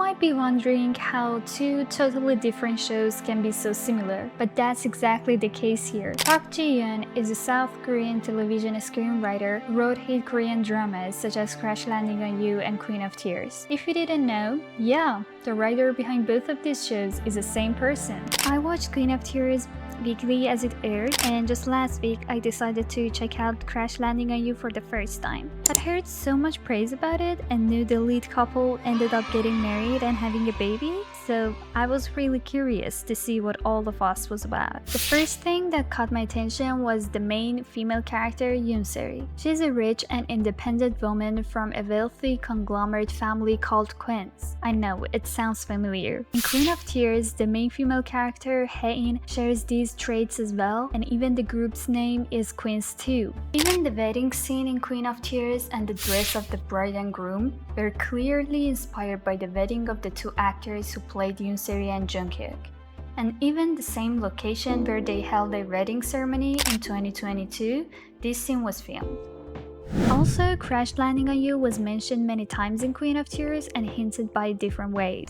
might be wondering how two totally different shows can be so similar, but that's exactly the case here. Park Ji-eun is a South Korean television screenwriter who wrote hit Korean dramas such as Crash Landing on You and Queen of Tears. If you didn't know, yeah, the writer behind both of these shows is the same person. I watched Queen of Tears weekly as it aired, and just last week I decided to check out Crash Landing on You for the first time. I'd heard so much praise about it and knew the lead couple ended up getting married and having a baby, so I was really curious to see what all the fuss was about. The first thing that caught my attention was the main female character, Yoon Se-ri. She's a rich and independent woman from a wealthy conglomerate family called Queens. I know, it sounds familiar. In Queen of Tears, the main female character, Hae-in, shares these traits as well, and even the group's name is Queens too. Even the wedding scene in Queen of Tears and the dress of the bride and groom were clearly inspired by the wedding of the two actors who played Yoon Se-ri and Jungkook. And even the same location where they held their wedding ceremony in 2022, this scene was filmed. Also, Crash Landing on You was mentioned many times in Queen of Tears and hinted by different ways.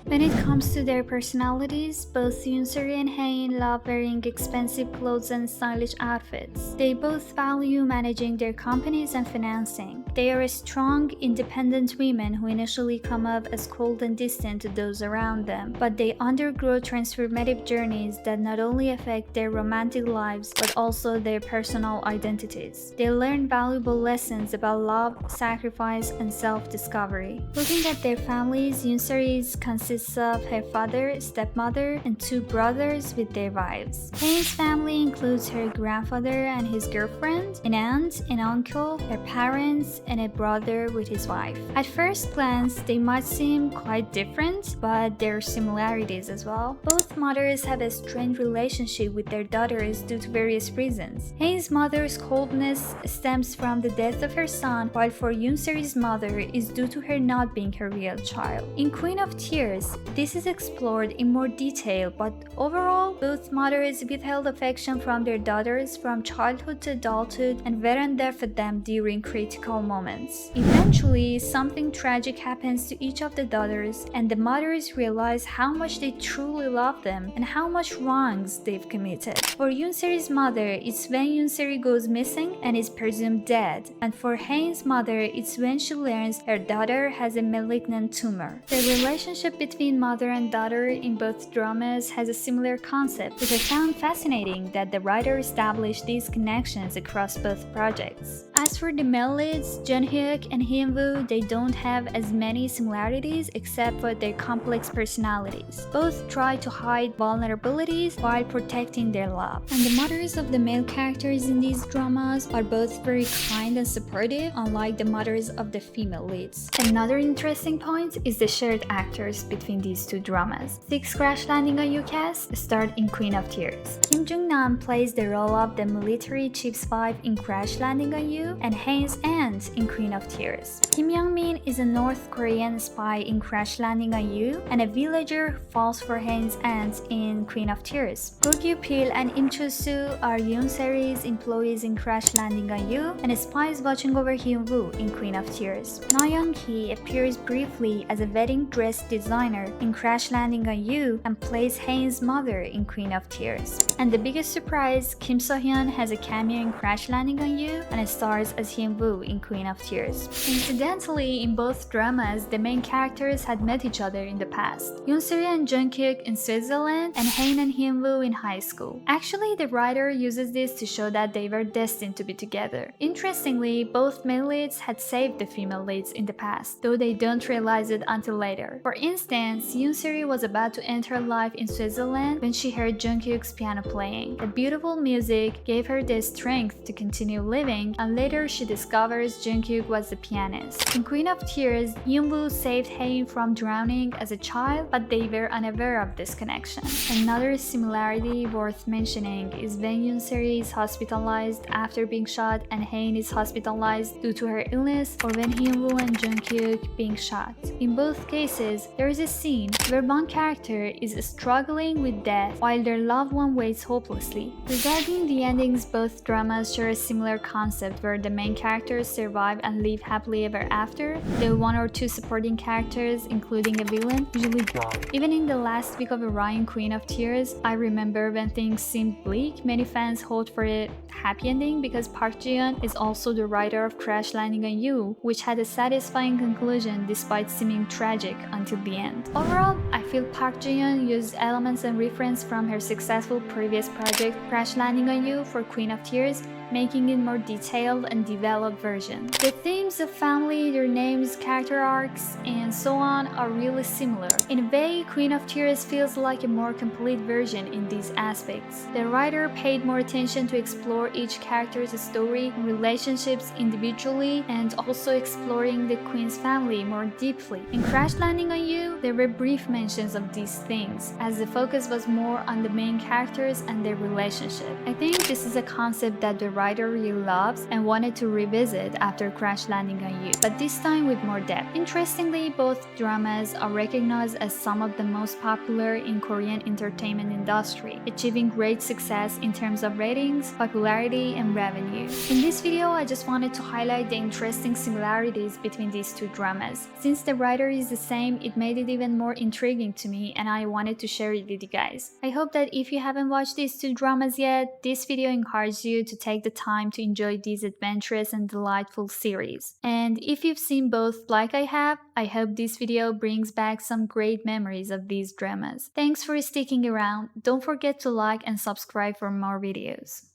When it comes to their personalities, both Yoon Se-ri and Hae-in love wearing expensive clothes and stylish outfits. They both value managing their companies and financing. They are strong, independent women who initially come off as cold and distant to those around them, but they undergo transformative journeys that not only affect their romantic lives but also their personal identities. They learn valuable lessons about love, sacrifice, and self-discovery. Looking at their families, Yoon Se-ri consists of her father, stepmother, and two brothers with their wives. Hae-in's family includes her grandfather and his girlfriend, an aunt, an uncle, her parents, and a brother with his wife. At first glance, they might seem quite different, but there are similarities as well. Both mothers have a strained relationship with their daughters due to various reasons. Hae-in's mother's coldness stems from the death of her son, while for Yoon Se-ri's mother is due to her not being her real child. In Queen of Tears, this is explored in more detail, but overall, both mothers withheld affection from their daughters from childhood to adulthood and weren't there for them during critical moments. Eventually, something tragic happens to each of the daughters, and the mothers realize how much they truly love them and how much wrongs they've committed. For Yoon Se-ri's mother, it's when Yoon Se-ri goes missing and is presumed dead, and for Hae-in's mother, it's when she learns her daughter has a malignant tumor. The relationship between mother and daughter in both dramas has a similar concept, which I found fascinating that the writer established these connections across both projects. As for the male leads, Jungkook and Hyun-woo, they don't have as many similarities except for their complex personalities. Both try to hide vulnerabilities while protecting their love. And the mothers of the male characters in these dramas are both very kind and supportive, unlike the mothers of the female leads. Another interesting point is the shared actors between these two dramas. 6 Crash Landing on You cast starred in Queen of Tears. Kim Jung-nam plays the role of the military chief's wife in Crash Landing on You and Hae-in's aunt in Queen of Tears. Kim Young-min is a North Korean spy in Crash Landing on You and a villager who falls for Hae-in's aunt in Queen of Tears. Go Gyu-pil and Im Choo-soo are Yoon Se-ri's employees in Crash Landing on You and spies watching over Hyun-woo in Queen of Tears. Na Young-hee appears briefly as a wedding dress designer in Crash Landing on You and plays Hae-in's mother in Queen of Tears. And the biggest surprise, Kim So-hyun has a cameo in Crash Landing on You and stars as Hyun-woo in Queen of Tears. Incidentally, in both dramas, the main characters had met each other in the past. Yoon Se-ri and Jungkook in Switzerland and Hae-in and Hyun-woo in high school. Actually, the writer uses this to show that they were destined to be together. Interestingly, both male leads had saved the female leads in the past, though they don't realize it until later. For instance, Yoon Se-ri was about to enter life in Switzerland when she heard Jungkook's piano playing. The beautiful music gave her the strength to continue living, and later she discovers Jungkook was the pianist. In Queen of Tears, Hyun-woo saved Hae-in from drowning as a child, but they were unaware of this connection. Another similarity worth mentioning is when Yoon Se-ri is hospitalized hospitalized after being shot and Hae-in is hospitalized due to her illness, or when Hyun-woo and Jung-kyuk being shot. In both cases, there is a scene where one character is struggling with death while their loved one waits hopelessly. Regarding the endings, both dramas share a similar concept where the main characters survive and live happily ever after, though one or two supporting characters, including a villain, usually die. Even in the last week of Orion Queen of Tears, I remember when things seemed bleak, many fans hoped for a happy ending because Park Ji-eun is also the writer of Crash Landing on You, which had a satisfying conclusion despite seeming tragic until the end. Overall, I feel Park Ji-eun used elements and reference from her successful previous project Crash Landing on You for Queen of Tears, making it more detailed and developed version. The themes of family, their names, character arcs, and so on are really similar. In a way, Queen of Tears feels like a more complete version in these aspects. The writer paid more attention to explore each character's story and relationships individually, and also exploring the Queen's family more deeply. In Crash Landing on You, there were brief mentions of these things, as the focus was more on the main characters and their relationship. I think this is a concept that the writer really loves and wanted to revisit after Crash Landing on You, but this time with more depth. Interestingly, both dramas are recognized as some of the most popular in Korean entertainment industry, achieving great success in terms of ratings, popularity, and revenue. In this video, I just wanted to highlight the interesting similarities between these two dramas. Since the writer is the same, it made it even more intriguing to me, and I wanted to share it with you guys. I hope that if you haven't watched these two dramas yet, this video encourages you to take the time to enjoy these adventurous and delightful series. And if you've seen both like I have, I hope this video brings back some great memories of these dramas. Thanks for sticking around. Don't forget to like and subscribe for more videos.